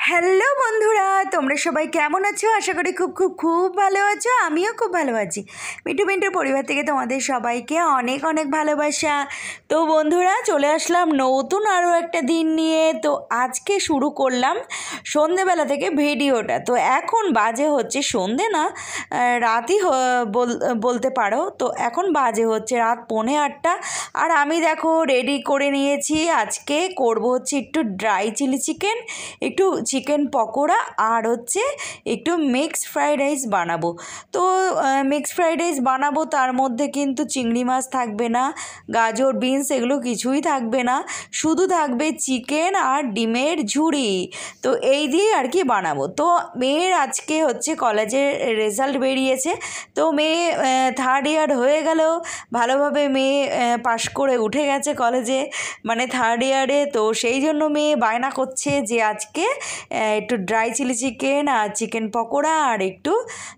Hello বন্ধুরা, তোমরা সবাই কেমন আছো? আশা করি খুব খুব খুব ভালো আছো। আমিও খুব ভালো আছি। মিঠু মিন্টুর পরিবার থেকে তোমাদের সবাইকে অনেক অনেক ভালোবাসা। তো বন্ধুরা, চলে আসলাম নতুন আরও একটা দিন নিয়ে। তো আজকে শুরু করলাম সন্ধেবেলা থেকে ভিডিওটা। তো এখন বাজে হচ্ছে সন্ধে না, রাতই বলতে পারো। তো এখন বাজে হচ্ছে রাত 7:45। আর আমি দেখো রেডি করে নিয়েছি। আজকে করব হচ্ছে একটু ড্রাই চিলি চিকেন, একটু চিকেন পকোড়া, আর হচ্ছে একটু মিক্সড ফ্রাইড রাইস বানাবো। তো মিক্সড ফ্রাইড রাইস বানাবো, তার মধ্যে কিন্তু চিংড়ি মাছ থাকবে না, গাজর বিনস এগুলো কিছুই থাকবে না, শুধু থাকবে চিকেন আর ডিমের ঝুড়ি। তো এই দিয়ে আর কি বানাবো। তো মেয়ের আজকে হচ্ছে কলেজের রেজাল্ট বেরিয়েছে। তো মেয়ে 3rd ইয়ার হয়ে গেল, ভালোভাবে মেয়ে পাশ করে উঠে গেছে কলেজে, মানে 3rd ইয়ারে। তো সেই জন্য মেয়ে বায়না করছে যে আজকে একটু ড্রাই চিলি চিকেন আর চিকেন পকোড়া আর একটু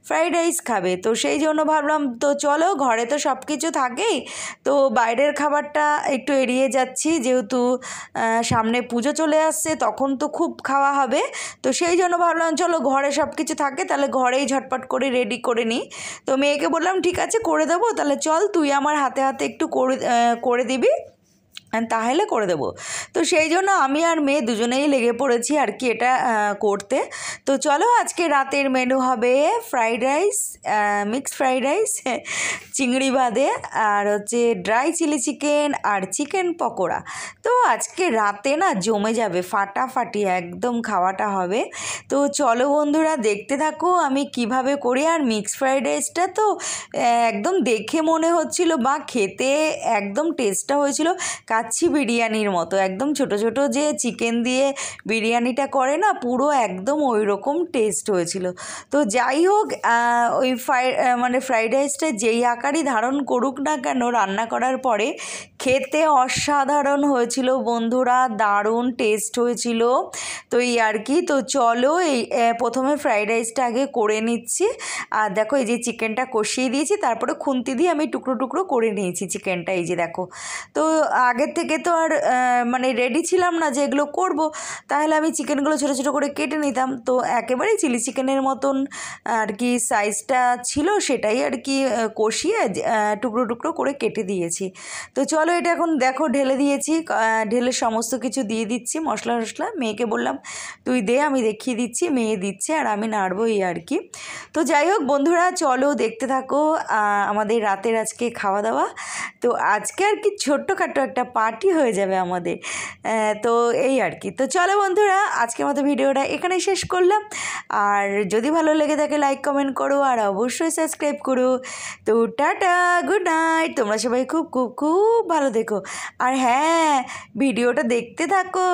ফ্রাইড রাইস খাবে। তো সেই জন্য ভাবলাম তো চলো, ঘরে তো সব কিছু থাকেই, তো বাইরের খাবারটা একটু এড়িয়ে যাচ্ছি, যেহেতু সামনে পুজো চলে আসছে, তখন তো খুব খাওয়া হবে। তো সেই জন্য ভাবলাম চলো, ঘরে সব কিছু থাকে, তাহলে ঘরেই ঝটপট করে রেডি করে নিই। তো মেয়েকে বললাম ঠিক আছে করে দেবো, তাহলে চল তুই আমার হাতে হাতে একটু করে দিবি, তাহলে করে দেবো। তো সেই জন্য আমি আর মেয়ে দুজনেই লেগে পড়েছি আর কি এটা করতে। তো চলো, আজকে রাতের মেনু হবে fried rice, mixed fried rice চিংড়ি বাদে, আর হচ্ছে ড্রাই চিলি চিকেন আর চিকেন পকোড়া। তো আজকে রাতে না জমে যাবে, ফাটাফাটি একদম খাওয়াটা হবে। তো চলো বন্ধুরা, দেখতে থাকো আমি কিভাবে করি। আর মিক্সড ফ্রাইড রাইসটা তো একদম দেখে মনে হচ্ছিল বা খেতে একদম টেস্টটা হয়েছিল কাচ্চি বিরিয়ানির মতো, একদম ছোট ছোট যে চিকেন দিয়ে বিরিয়ানিটা করে না, পুরো একদম ওই রকম টেস্ট হয়েছিল। তো যাই হোক, ওই ফ্রাইড রাইসটা যেই আকারই ধারণ করুক না কেন, রান্না করার পরে খেতে অসাধারণ হয়েছিল বন্ধুরা, দারুণ টেস্ট হয়েছিল। তো এই আর কি। তো চলো, এই প্রথমে ফ্রাইড রাইসটা আগে করে নিচ্ছি। আর দেখো, এই যে চিকেনটা কষিয়ে দিয়েছি, তারপরে খুন্তি দিয়ে আমি টুকরো টুকরো করে নিয়েছি চিকেনটা, এই যে দেখো। তো আগের থেকে তো আর মানে রেডি ছিলাম না যে এগুলো করব, তাহলে আমি চিকেনগুলো ছোটো ছোটো করে কেটে নিতাম। তো একেবারেই চিলি চিকেনের মতন আর কি সাইজটা ছিল, সেটাই আর কি কষিয়ে টুকরো টুকরো করে কেটে দিয়েছি। তো চলো, এটা এখন দেখো ঢেলে দিয়েছি, ঢেলে সমস্ত কিছু দিয়ে দিচ্ছি, মশলা টশলা। মেয়েকে বললাম তুই দে, আমি দেখিয়ে দিচ্ছি। মেয়ে দিচ্ছে আর আমি নাড়বো, এই আর কি। তো যাই হোক বন্ধুরা, চলো দেখতে থাকো আমাদের রাতের আজকে খাওয়া দাওয়া। তো আজকে আর কি ছোট্টখাটো একটা পার্টি হয়ে যাবে আমাদের। তো এই আর কি। তো চলো বন্ধুরা, আজকের মতো ভিডিওটা এখানেই শেষ করলাম। আর যদি ভালো লেগে থাকে লাইক কমেন্ট করো, আর অবশ্যই সাবস্ক্রাইব করো। তো টাটা, গুড নাইট, তোমরা সবাই খুব খুব খুব ভালো দেখো। আর হ্যাঁ, ভিডিওটা দেখতে থাকো।